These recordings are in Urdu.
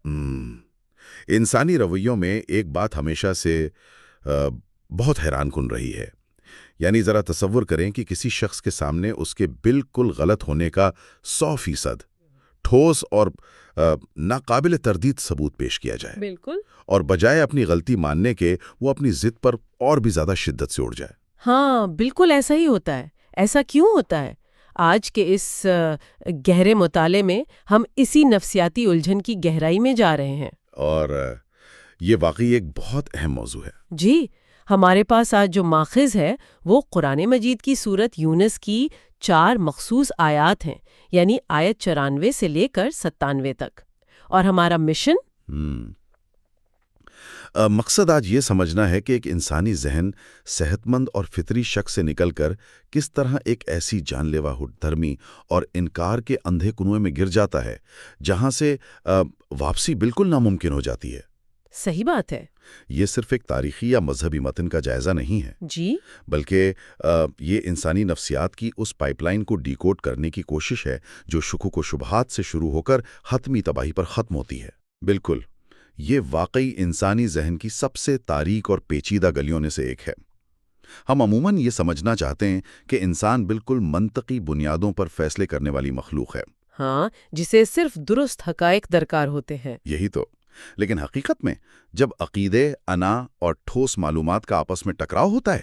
انسانی رویوں میں ایک بات ہمیشہ سے بہت حیران کن رہی ہے. یعنی ذرا تصور کریں کہ کسی شخص کے سامنے اس کے بالکل غلط ہونے کا 100% ٹھوس اور ناقابل تردید ثبوت پیش کیا جائے. بالکل. اور بجائے اپنی غلطی ماننے کے وہ اپنی ضد پر اور بھی زیادہ شدت سے اڑ جائے. ہاں بالکل ایسا ہی ہوتا ہے. ایسا کیوں ہوتا ہے؟ آج کے اس گہرے مطالعے میں ہم اسی نفسیاتی الجھن کی گہرائی میں جا رہے ہیں. اور یہ واقعی ایک بہت اہم موضوع ہے. جی، ہمارے پاس آج جو ماخذ ہے وہ قرآن مجید کی سورت یونس کی 4 مخصوص آیات ہیں، یعنی آیت 94 سے لے کر 97 تک. اور ہمارا مشن مقصد آج یہ سمجھنا ہے کہ ایک انسانی ذہن صحت مند اور فطری شک سے نکل کر کس طرح ایک ایسی جان لیوا دھرمی اور انکار کے اندھے کنویں میں گر جاتا ہے جہاں سے واپسی بالکل ناممکن ہو جاتی ہے. صحیح بات ہے. یہ صرف ایک تاریخی یا مذہبی متن کا جائزہ نہیں ہے. جی، بلکہ یہ انسانی نفسیات کی اس پائپ لائن کو ڈیکوڈ کرنے کی کوشش ہے جو شکوک و شبہات سے شروع ہو کر حتمی تباہی پر ختم ہوتی ہے. بالکل، یہ واقعی انسانی ذہن کی سب سے تاریک اور پیچیدہ گلیوں میں سے ایک ہے. ہم عموماً یہ سمجھنا چاہتے ہیں کہ انسان بالکل منطقی بنیادوں پر فیصلے کرنے والی مخلوق ہے. ہاں، جسے صرف درست حقائق درکار ہوتے ہیں. یہی تو. لیکن حقیقت میں جب عقیدے، انا اور ٹھوس معلومات کا آپس میں ٹکراؤ ہوتا ہے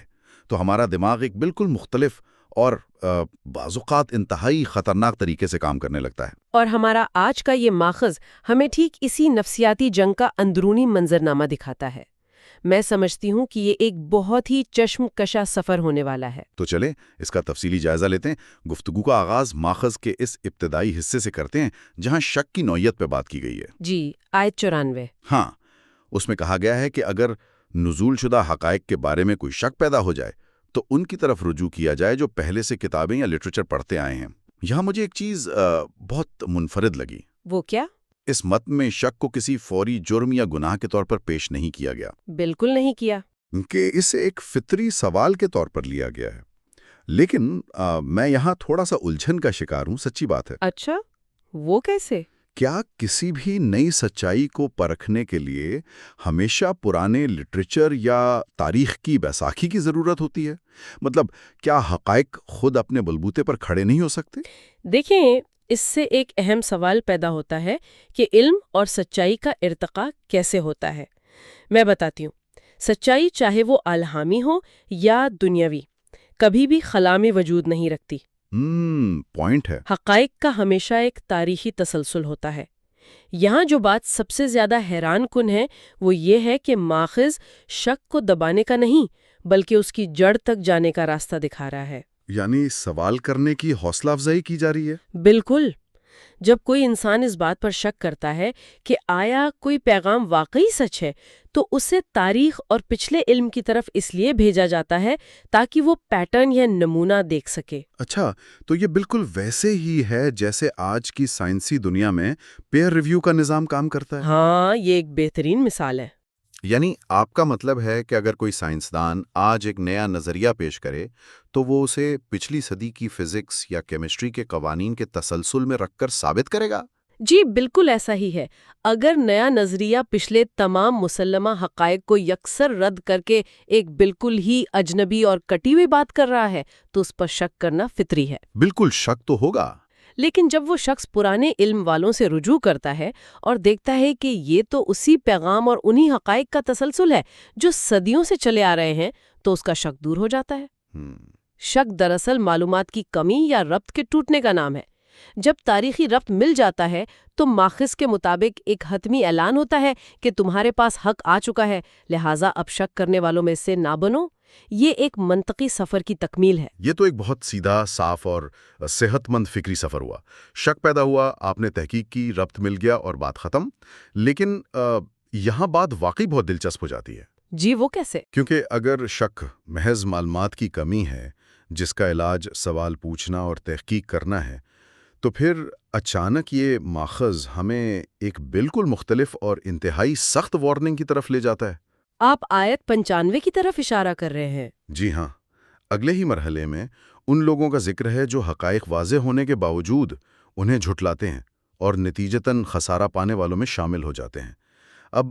تو ہمارا دماغ ایک بالکل مختلف اور بعض اوقات انتہائی خطرناک طریقے سے کام کرنے لگتا ہے. اور ہمارا آج کا یہ ماخذ ہمیں ٹھیک اسی نفسیاتی جنگ کا اندرونی منظرنامہ دکھاتا ہے. میں سمجھتی ہوں کہ یہ ایک بہت ہی چشم کشا سفر ہونے والا ہے. تو چلیں اس کا تفصیلی جائزہ لیتے ہیں. گفتگو کا آغاز ماخذ کے اس ابتدائی حصے سے کرتے ہیں جہاں شک کی نوعیت پہ بات کی گئی ہے. جی، آیت 94. ہاں، اس میں کہا گیا ہے کہ اگر نزول شدہ حقائق کے بارے میں کوئی شک پیدا ہو جائے تو ان کی طرف رجوع کیا جائے جو پہلے سے کتابیں یا لٹریچر پڑھتے آئے ہیں. یہاں مجھے ایک چیز بہت منفرد لگی. وہ کیا؟ اس متن میں شک کو کسی فوری جرم یا گناہ کے طور پر پیش نہیں کیا گیا. بالکل نہیں کیا. کہ اسے ایک فطری سوال کے طور پر لیا گیا ہے. لیکن میں یہاں تھوڑا سا الجھن کا شکار ہوں. سچی بات ہے. اچھا، وہ کیسے؟ کیا کسی بھی نئی سچائی کو پرکھنے کے لیے ہمیشہ پرانے لٹریچر یا تاریخ کی بیساکھی کی ضرورت ہوتی ہے؟ مطلب کیا حقائق خود اپنے بلبوتے پر کھڑے نہیں ہو سکتے؟ دیکھیں، اس سے ایک اہم سوال پیدا ہوتا ہے کہ علم اور سچائی کا ارتقاء کیسے ہوتا ہے. میں بتاتی ہوں. سچائی چاہے وہ الہامی ہو یا دنیاوی کبھی بھی خلا میں وجود نہیں رکھتی. پوائنٹ ہے. حقائق کا ہمیشہ ایک تاریخی تسلسل ہوتا ہے. یہاں جو بات سب سے زیادہ حیران کن ہے وہ یہ ہے کہ ماخذ شک کو دبانے کا نہیں بلکہ اس کی جڑ تک جانے کا راستہ دکھا رہا ہے. یعنی سوال کرنے کی حوصلہ افزائی کی جا رہی ہے. بالکل. جب کوئی انسان اس بات پر شک کرتا ہے کہ آیا کوئی پیغام واقعی سچ ہے تو اسے تاریخ اور پچھلے علم کی طرف اس لیے بھیجا جاتا ہے تاکہ وہ پیٹرن یا نمونہ دیکھ سکے. اچھا، تو یہ بالکل ویسے ہی ہے جیسے آج کی سائنسی دنیا میں پیئر ریویو کا نظام کام کرتا ہے. ہاں، یہ ایک بہترین مثال ہے. یعنی آپ کا مطلب ہے کہ اگر کوئی سائنسدان آج ایک نیا نظریہ پیش کرے تو وہ اسے پچھلی صدی کی فزکس یا کیمسٹری کے قوانین کے تسلسل میں رکھ کر ثابت کرے گا؟ جی بالکل ایسا ہی ہے. اگر نیا نظریہ پچھلے تمام مسلمہ حقائق کو یکسر رد کر کے ایک بالکل ہی اجنبی اور کٹی ہوئی بات کر رہا ہے تو اس پر شک کرنا فطری ہے. بالکل شک تو ہوگا. لیکن جب وہ شخص پرانے علم والوں سے رجوع کرتا ہے اور دیکھتا ہے کہ یہ تو اسی پیغام اور انہی حقائق کا تسلسل ہے جو صدیوں سے چلے آ رہے ہیں تو اس کا شک دور ہو جاتا ہے. شک دراصل معلومات کی کمی یا ربط کے ٹوٹنے کا نام ہے. جب تاریخی ربط مل جاتا ہے تو ماخذ کے مطابق ایک حتمی اعلان ہوتا ہے کہ تمہارے پاس حق آ چکا ہے، لہٰذا اب شک کرنے والوں میں سے نہ بنو. یہ ایک منطقی سفر کی تکمیل ہے. یہ تو ایک بہت سیدھا، صاف اور صحت مند فکری سفر ہوا. شک پیدا ہوا، آپ نے تحقیق کی، ربط مل گیا اور بات ختم. لیکن یہاں بات واقعی بہت دلچسپ ہو جاتی ہے. جی وہ کیسے؟ کیونکہ اگر شک محض معلومات کی کمی ہے جس کا علاج سوال پوچھنا اور تحقیق کرنا ہے تو پھر اچانک یہ ماخذ ہمیں ایک بالکل مختلف اور انتہائی سخت وارننگ کی طرف لے جاتا ہے. آپ آیت 95 کی طرف اشارہ کر رہے ہیں. جی ہاں. اگلے ہی مرحلے میں ان لوگوں کا ذکر ہے جو حقائق واضح ہونے کے باوجود انہیں جھٹلاتے ہیں اور نتیجتاً خسارہ پانے والوں میں شامل ہو جاتے ہیں۔ اب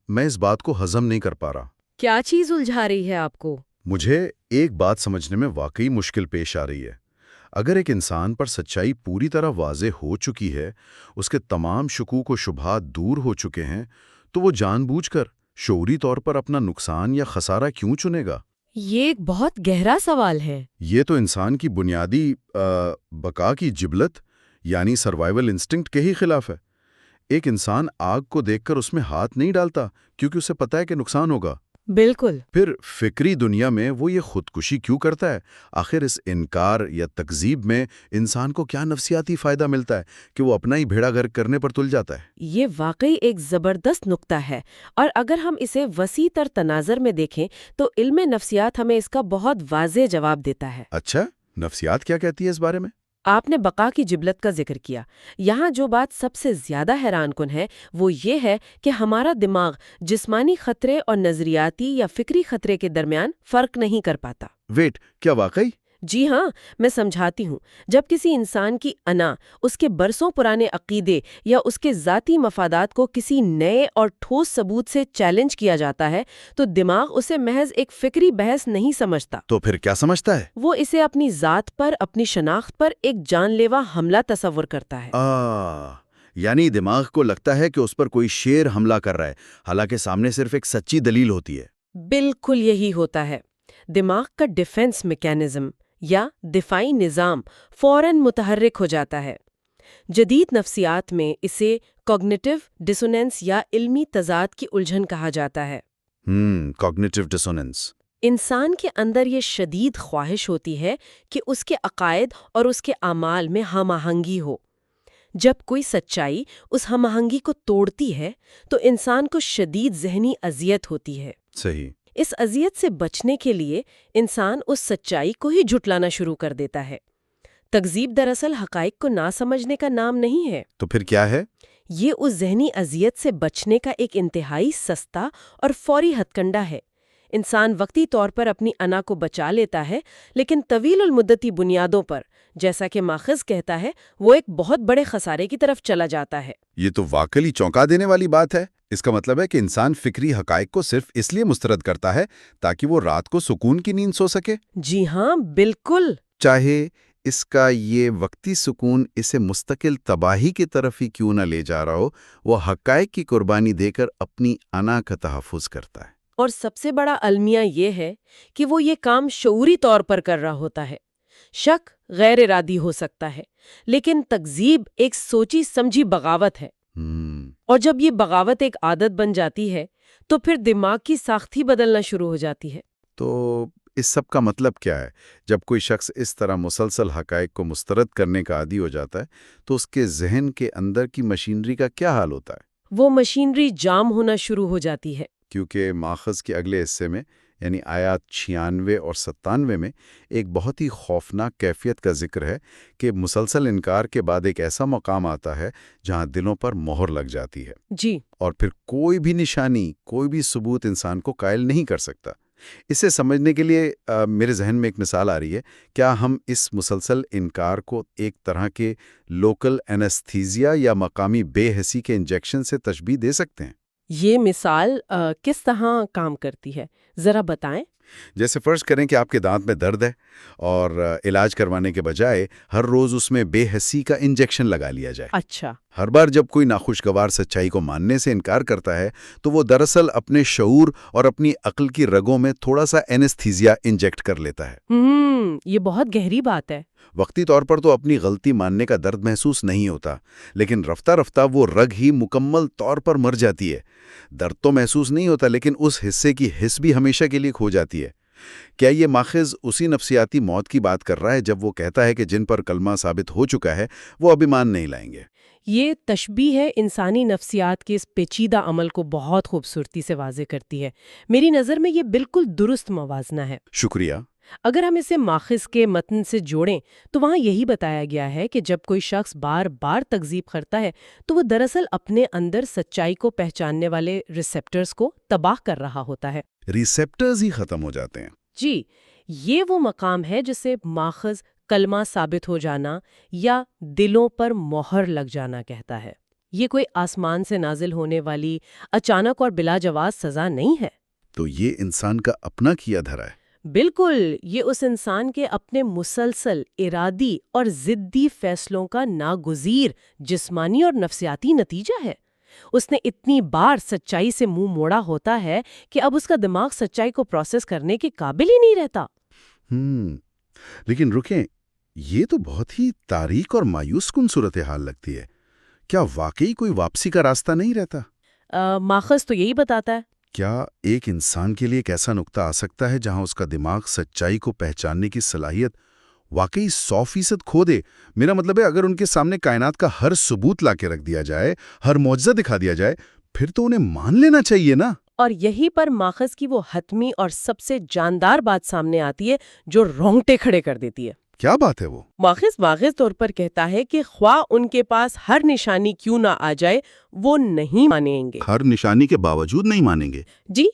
میں اس بات کو ہضم نہیں کر پا رہا۔ کیا چیز الجھا رہی ہے آپ کو؟ مجھے ایک بات سمجھنے میں واقعی مشکل پیش آ رہی ہے۔ اگر ایک انسان پر سچائی پوری طرح واضح ہو چکی ہے، اس کے تمام شکوک و شبہات دور ہو چکے ہیں، تو وہ جان بوجھ کر شعوری طور پر اپنا نقصان یا خسارہ کیوں چنے گا؟ یہ ایک بہت گہرا سوال ہے۔ یہ تو انسان کی بنیادی بقا کی جبلت یعنی سروائیول انسٹنکٹ کے ہی خلاف ہے۔ ایک انسان آگ کو دیکھ کر اس میں ہاتھ نہیں ڈالتا کیونکہ اسے پتہ ہے کہ نقصان ہوگا۔ بالکل۔ پھر فکری دنیا میں وہ یہ خودکشی کیوں کرتا ہے؟ آخر اس انکار یا تکذیب میں انسان کو کیا نفسیاتی فائدہ ملتا ہے کہ وہ اپنا ہی بھیڑا گھر کرنے پر تل جاتا ہے؟ یہ واقعی ایک زبردست نقطہ ہے، اور اگر ہم اسے وسیع تر تناظر میں دیکھیں تو علم نفسیات ہمیں اس کا بہت واضح جواب دیتا ہے۔ اچھا، نفسیات کیا کہتی ہے اس بارے میں؟ آپ نے بقا کی جبلت کا ذکر کیا۔ یہاں جو بات سب سے زیادہ حیران کن ہے وہ یہ ہے کہ ہمارا دماغ جسمانی خطرے اور نظریاتی یا فکری خطرے کے درمیان فرق نہیں کر پاتا۔ ویٹ، کیا واقعی؟ جی ہاں، میں سمجھاتی ہوں۔ جب کسی انسان کی انا، اس کے برسوں پرانے عقیدے یا اس کے ذاتی مفادات کو کسی نئے اور ٹھوس ثبوت سے چیلنج کیا جاتا ہے تو دماغ اسے محض ایک فکری بحث نہیں سمجھتا۔ تو پھر کیا سمجھتا ہے؟ وہ اسے اپنی ذات پر، اپنی شناخت پر ایک جان لیوا حملہ تصور کرتا ہے۔ یعنی دماغ کو لگتا ہے کہ اس پر کوئی شیر حملہ کر رہا ہے، حالانکہ سامنے صرف ایک سچی دلیل ہوتی ہے۔ بالکل یہی ہوتا ہے۔ دماغ کا ڈیفنس میکینزم یا دفاعی نظام فوراً متحرک ہو جاتا ہے۔ جدید نفسیات میں اسے کوگنیٹو ڈسوننس یا علمی تضاد کی الجھن کہا جاتا ہے۔ Cognitive dissonance. انسان کے اندر یہ شدید خواہش ہوتی ہے کہ اس کے عقائد اور اس کے اعمال میں ہم آہنگی ہو۔ جب کوئی سچائی اس ہم آہنگی کو توڑتی ہے تو انسان کو شدید ذہنی اذیت ہوتی ہے۔ صحیح۔ اس اذیت سے بچنے کے لیے انسان اس سچائی کو ہی جھٹلانا شروع کر دیتا ہے۔ تکذیب دراصل حقائق کو نہ سمجھنے کا نام نہیں ہے۔ تو پھر کیا ہے؟ یہ اس ذہنی اذیت سے بچنے کا ایک انتہائی سستا اور فوری ہتھ کنڈا ہے۔ انسان وقتی طور پر اپنی انا کو بچا لیتا ہے، لیکن طویل المدتی بنیادوں پر، جیسا کہ ماخذ کہتا ہے، وہ ایک بہت بڑے خسارے کی طرف چلا جاتا ہے۔ یہ تو واقعی چونکا دینے والی بات ہے۔ اس کا مطلب ہے کہ انسان فکری حقائق کو صرف اس لیے مسترد کرتا ہے تاکہ وہ رات کو سکون کی نیند سو سکے؟ جی ہاں، بالکل۔ چاہے اس کا یہ وقتی سکون اسے مستقل تباہی کی طرف ہی کیوں نہ لے جا رہا ہو، وہ حقائق کی قربانی دے کر اپنی انا کا تحفظ کرتا ہے۔ اور سب سے بڑا المیہ یہ ہے کہ وہ یہ کام شعوری طور پر کر رہا ہوتا ہے۔ شک غیر ارادی ہو سکتا ہے، لیکن تکذیب ایک سوچی سمجھی بغاوت ہے۔ اور جب یہ بغاوت ایک عادت بن جاتی ہے تو پھر دماغ کی ساخت ہی بدلنا شروع ہو جاتی ہے۔ تو اس سب کا مطلب کیا ہے؟ جب کوئی شخص اس طرح مسلسل حقائق کو مسترد کرنے کا عادی ہو جاتا ہے تو اس کے ذہن کے اندر کی مشینری کا کیا حال ہوتا ہے؟ وہ مشینری جام ہونا شروع ہو جاتی ہے۔ کیونکہ ماخذ کے اگلے حصے میں یعنی آیات 96 اور 97 میں ایک بہت ہی خوفناک کیفیت کا ذکر ہے کہ مسلسل انکار کے بعد ایک ایسا مقام آتا ہے جہاں دلوں پر مہر لگ جاتی ہے۔ جی۔ اور پھر کوئی بھی نشانی، کوئی بھی ثبوت انسان کو قائل نہیں کر سکتا۔ اسے سمجھنے کے لیے میرے ذہن میں ایک مثال آ رہی ہے۔ کیا ہم اس مسلسل انکار کو ایک طرح کے لوکل اینستھیزیا یا مقامی بے حسی کے انجیکشن سے تشبیہ دے سکتے ہیں؟ یہ مثال کس طرح کام کرتی ہے، ذرا بتائیں۔ جیسے فرض کریں کہ آپ کے دانت میں درد ہے اور علاج کروانے کے بجائے ہر روز اس میں بے حسی کا انجیکشن لگا لیا جائے۔ اچھا۔ ہر بار جب کوئی ناخوشگوار سچائی کو ماننے سے انکار کرتا ہے تو وہ دراصل اپنے شعور اور اپنی عقل کی رگوں میں تھوڑا سا اینستھیزیا انجیکٹ کر لیتا ہے۔ یہ بہت گہری بات ہے۔ وقتی طور پر تو اپنی غلطی ماننے کا درد محسوس نہیں ہوتا، لیکن رفتہ رفتہ وہ رگ ہی مکمل طور پر مر جاتی ہے۔ درد تو محسوس نہیں ہوتا، لیکن اس حصے کی حس بھی ہمیشہ کے لیے کھو جاتی ہے۔ کیا یہ ماخذ اسی نفسیاتی موت کی بات کر رہا ہے جب وہ کہتا ہے کہ جن پر کلمہ ثابت ہو چکا ہے وہ اب ایمان نہیں لائیں گے؟ یہ تشبیہ ہے انسانی نفسیات کے اس پیچیدہ عمل کو بہت خوبصورتی سے واضح کرتی ہے۔ میری نظر میں یہ بالکل درست موازنہ ہے۔ شکریہ۔ اگر ہم اسے ماخذ کے متن سے جوڑیں تو وہاں یہی بتایا گیا ہے کہ جب کوئی شخص بار بار تکذیب کرتا ہے تو وہ دراصل اپنے اندر سچائی کو پہچاننے والے ریسیپٹرز کو تباہ کر رہا ہوتا ہے۔ ریسیپٹرز ہی ختم ہو جاتے ہیں؟ جی، یہ وہ مقام ہے جسے ماخذ کلمہ ثابت ہو جانا یا دلوں پر مہر لگ جانا کہتا ہے۔ یہ کوئی آسمان سے نازل ہونے والی اچانک اور بلا جواز سزا نہیں ہے۔ تو یہ انسان کا اپنا کیا دھرا ہے۔ بالکل، یہ اس انسان کے اپنے مسلسل ارادی اور ضدی فیصلوں کا ناگزیر جسمانی اور نفسیاتی نتیجہ ہے۔ اس نے اتنی بار سچائی سے منہ موڑا ہوتا ہے کہ اب اس کا دماغ سچائی کو پروسیس کرنے کے قابل ہی نہیں رہتا۔ لیکن رکیں، یہ تو بہت ہی تاریک اور مایوس کن صورتحال لگتی ہے۔ کیا واقعی کوئی واپسی کا راستہ نہیں رہتا؟ ماخذ تو یہی بتاتا ہے۔ کیا ایک انسان کے لیے ایک ایسا نقطہ آ سکتا ہے جہاں اس کا دماغ سچائی کو پہچاننے کی صلاحیت واقعی 100% کھو دے؟ میرا مطلب ہے، اگر ان کے سامنے کائنات کا ہر ثبوت لا کے رکھ دیا جائے، ہر معجزہ دکھا دیا جائے، پھر تو انہیں مان لینا چاہیے نا۔ اور یہی پر ماخذ کی وہ حتمی اور سب سے جاندار بات سامنے آتی ہے جو رونگٹے کھڑے کر دیتی ہے۔ کیا بات ہے وہ؟ ماخذ واضح طور پر کہتا ہے کہ خواہ ان کے پاس ہر نشانی کیوں نہ آ جائے، وہ نہیں مانیں گے۔ ہر نشانی کے باوجود نہیں مانیں گے؟ جی،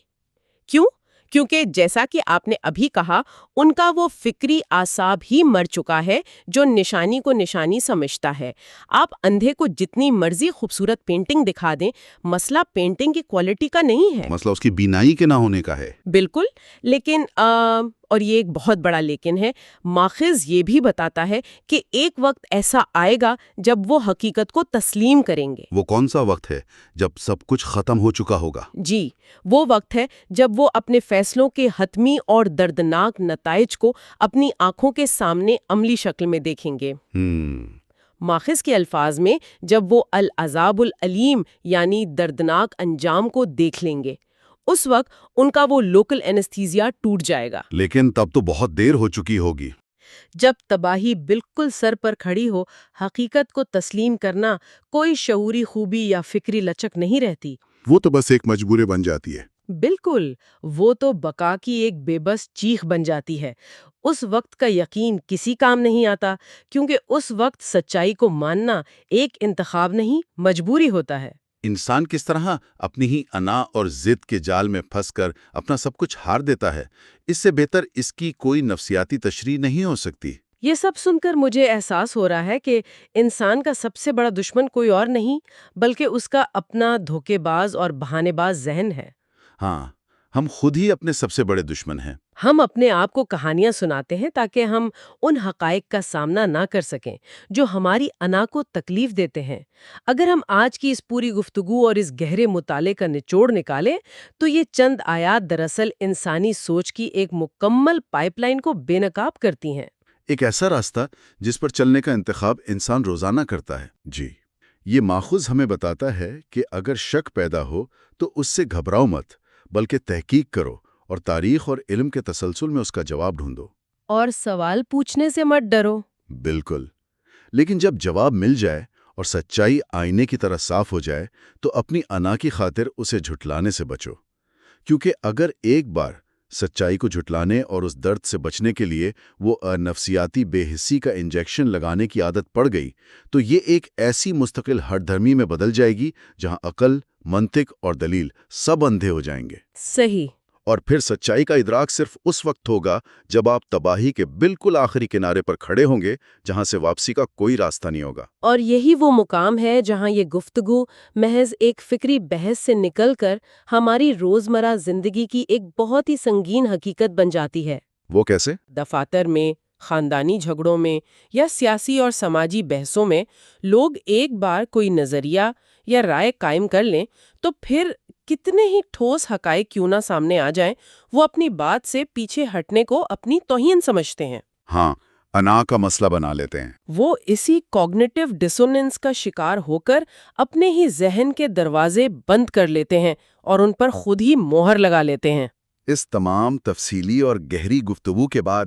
کیوں؟ کیونکہ جیسا کہ آپ نے ابھی کہا، ان کا وہ فکری اعصاب ہی مر چکا ہے جو نشانی کو نشانی سمجھتا ہے۔ آپ اندھے کو جتنی مرضی خوبصورت پینٹنگ دکھا دیں، مسئلہ پینٹنگ کی کوالٹی کا نہیں ہے، مسئلہ اس کی بینائی کے نہ ہونے کا ہے۔ بالکل۔ لیکن اور یہ ایک بہت بڑا لیکن ہے، ماخذ یہ بھی بتاتا ہے کہ ایک وقت ایسا آئے گا جب وہ حقیقت کو تسلیم کریں گے۔ وہ کون سا وقت ہے؟ جب سب کچھ ختم ہو چکا ہوگا؟ جی، وہ وقت ہے جب وہ اپنے فیصلوں کے حتمی اور دردناک نتائج کو اپنی آنکھوں کے سامنے عملی شکل میں دیکھیں گے۔ ماخذ کے الفاظ میں، جب وہ العذاب العلیم یعنی دردناک انجام کو دیکھ لیں گے، اس وقت ان کا وہ لوکل اینستھیزیا ٹوٹ جائے گا۔ لیکن تب تو بہت دیر ہو چکی ہوگی۔ جب تباہی بالکل سر پر کھڑی ہو، حقیقت کو تسلیم کرنا کوئی شعوری خوبی یا فکری لچک نہیں رہتی۔ وہ تو بس ایک مجبوری بن جاتی ہے۔ بالکل، وہ تو بقا کی ایک بے بس چیخ بن جاتی ہے۔ اس وقت کا یقین کسی کام نہیں آتا، کیونکہ اس وقت سچائی کو ماننا ایک انتخاب نہیں، مجبوری ہوتا ہے۔ انسان کس طرح اپنی ہی انا اور ضد کے جال میں پھنس کر اپنا سب کچھ ہار دیتا ہے، اس سے بہتر اس کی کوئی نفسیاتی تشریح نہیں ہو سکتی۔ یہ سب سن کر مجھے احساس ہو رہا ہے کہ انسان کا سب سے بڑا دشمن کوئی اور نہیں، بلکہ اس کا اپنا دھوکے باز اور بہانے باز ذہن ہے۔ ہاں، ہم خود ہی اپنے سب سے بڑے دشمن ہیں۔ ہم اپنے آپ کو کہانیاں سناتے ہیں تاکہ ہم ان حقائق کا سامنا نہ کر سکیں جو ہماری انا کو تکلیف دیتے ہیں۔ اگر ہم آج کی اس پوری گفتگو اور اس گہرے مطالعے کا نچوڑ نکالیں تو یہ چند آیات دراصل انسانی سوچ کی ایک مکمل پائپ لائن کو بے نقاب کرتی ہیں۔ ایک ایسا راستہ جس پر چلنے کا انتخاب انسان روزانہ کرتا ہے۔ جی، یہ ماخذ ہمیں بتاتا ہے کہ اگر شک پیدا ہو تو اس سے گھبراؤ مت، بلکہ تحقیق کرو اور تاریخ اور علم کے تسلسل میں اس کا جواب ڈھونڈو۔ اور سوال پوچھنے سے مت ڈرو۔ بالکل، لیکن جب جواب مل جائے اور سچائی آئینے کی طرح صاف ہو جائے تو اپنی انا کی خاطر اسے جھٹلانے سے بچو، کیونکہ اگر ایک بار سچائی کو جھٹلانے اور اس درد سے بچنے کے لیے وہ نفسیاتی بے حسی کا انجیکشن لگانے کی عادت پڑ گئی تو یہ ایک ایسی مستقل ہٹ دھرمی میں بدل جائے گی جہاں عقل، منطق اور دلیل سب اندھے ہو جائیں گے۔ صحیح۔ اور پھر سچائی کا ادراک صرف اس وقت ہوگا جب آپ تباہی کے بالکل آخری کنارے پر کھڑے ہوں گے، جہاں سے واپسی کا کوئی راستہ نہیں ہوگا۔ اور یہی وہ مقام ہے جہاں یہ گفتگو محض ایک فکری بحث سے نکل کر ہماری روزمرہ زندگی کی ایک بہت ہی سنگین حقیقت بن جاتی ہے۔ وہ کیسے؟ دفاتر میں، خاندانی جھگڑوں میں یا سیاسی اور سماجی بحثوں میں لوگ ایک بار کوئی نظریہ یا رائے قائم کر لیں تو پھر کتنے ہی ٹھوس حقائق کیوں نہ سامنے آ جائیں، وہ اپنی بات سے پیچھے ہٹنے کو اپنی توہین سمجھتے ہیں۔ ہاں، انا کا مسئلہ بنا لیتے ہیں۔ وہ اسی کوگنیٹو ڈسوننس کا شکار ہو کر اپنے ہی ذہن کے دروازے بند کر لیتے ہیں اور ان پر خود ہی مہر لگا لیتے ہیں۔ اس تمام تفصیلی اور گہری گفتگو کے بعد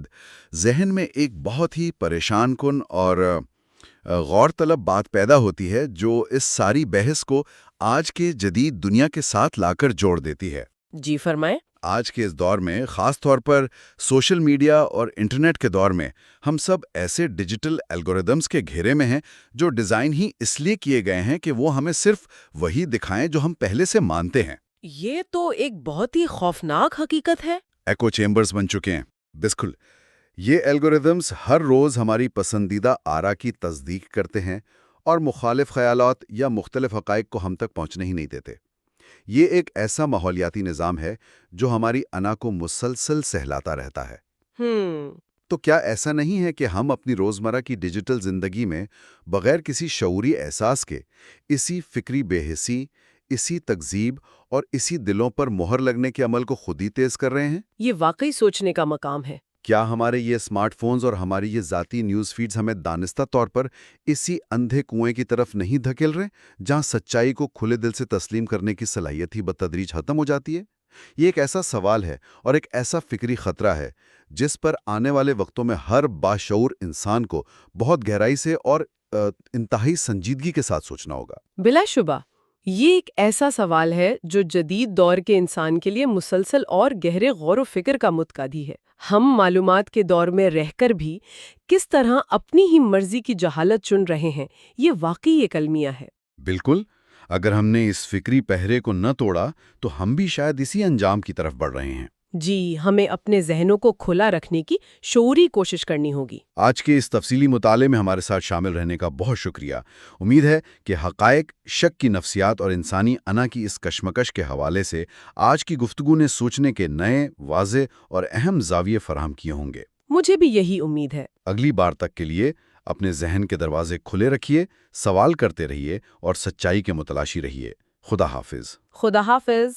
ذہن میں ایک بہت ہی پریشان کن اور غور طلب بات پیدا ہوتی ہے جو اس ساری بحث کو آج کے جدید دنیا کے ساتھ لا کر جوڑ دیتی ہے۔ جی فرمائیں۔ آج کے اس دور میں، خاص طور پر سوشل میڈیا اور انٹرنیٹ کے دور میں، ہم سب ایسے ڈیجیٹل الگوریدمز کے گھیرے میں ہیں جو ڈیزائن ہی اس لیے کیے گئے ہیں کہ وہ ہمیں صرف وہی دکھائیں جو ہم پہلے سے مانتے ہیں۔ یہ تو ایک بہت ہی خوفناک حقیقت ہے۔ ایکو چیمبرز بن چکے ہیں۔ بالکل، یہ الگوریدمز ہر روز ہماری پسندیدہ آرا کی تصدیق کرتے ہیں اور مخالف خیالات یا مختلف حقائق کو ہم تک پہنچنے ہی نہیں دیتے۔ یہ ایک ایسا ماحولیاتی نظام ہے جو ہماری انا کو مسلسل سہلاتا رہتا ہے۔ تو کیا ایسا نہیں ہے کہ ہم اپنی روزمرہ کی ڈیجیٹل زندگی میں بغیر کسی شعوری احساس کے اسی فکری بے حسی، اسی تکذیب اور اسی دلوں پر مہر لگنے کے عمل کو خود ہی تیز کر رہے ہیں؟ یہ واقعی سوچنے کا مقام ہے۔ کیا ہمارے یہ اسمارٹ فونز اور ہماری یہ ذاتی نیوز فیڈز ہمیں دانستہ طور پر اسی اندھے کنویں کی طرف نہیں دھکیل رہے جہاں سچائی کو کھلے دل سے تسلیم کرنے کی صلاحیت ہی بتدریج ختم ہو جاتی ہے؟ یہ ایک ایسا سوال ہے اور ایک ایسا فکری خطرہ ہے جس پر آنے والے وقتوں میں ہر باشعور انسان کو بہت گہرائی سے اور انتہائی سنجیدگی کے ساتھ سوچنا ہوگا۔ بلا شبہ یہ ایک ایسا سوال ہے جو جدید دور کے انسان کے لیے مسلسل اور گہرے غور و فکر کا متقاضی ہے۔ ہم معلومات کے دور میں رہ کر بھی کس طرح اپنی ہی مرضی کی جہالت چن رہے ہیں، یہ واقعی ایک المیہ ہے۔ بالکل، اگر ہم نے اس فکری پہرے کو نہ توڑا تو ہم بھی شاید اسی انجام کی طرف بڑھ رہے ہیں۔ جی، ہمیں اپنے ذہنوں کو کھلا رکھنے کی شعوری کوشش کرنی ہوگی۔ آج کے اس تفصیلی مطالعے میں ہمارے ساتھ شامل رہنے کا بہت شکریہ۔ امید ہے کہ حقائق، شک کی نفسیات اور انسانی انا کی اس کشمکش کے حوالے سے آج کی گفتگو نے سوچنے کے نئے، واضح اور اہم زاویے فراہم کیے ہوں گے۔ مجھے بھی یہی امید ہے۔ اگلی بار تک کے لیے اپنے ذہن کے دروازے کھلے رکھیے، سوال کرتے رہیے اور سچائی کے متلاشی رہیے۔ خدا حافظ۔ خدا حافظ۔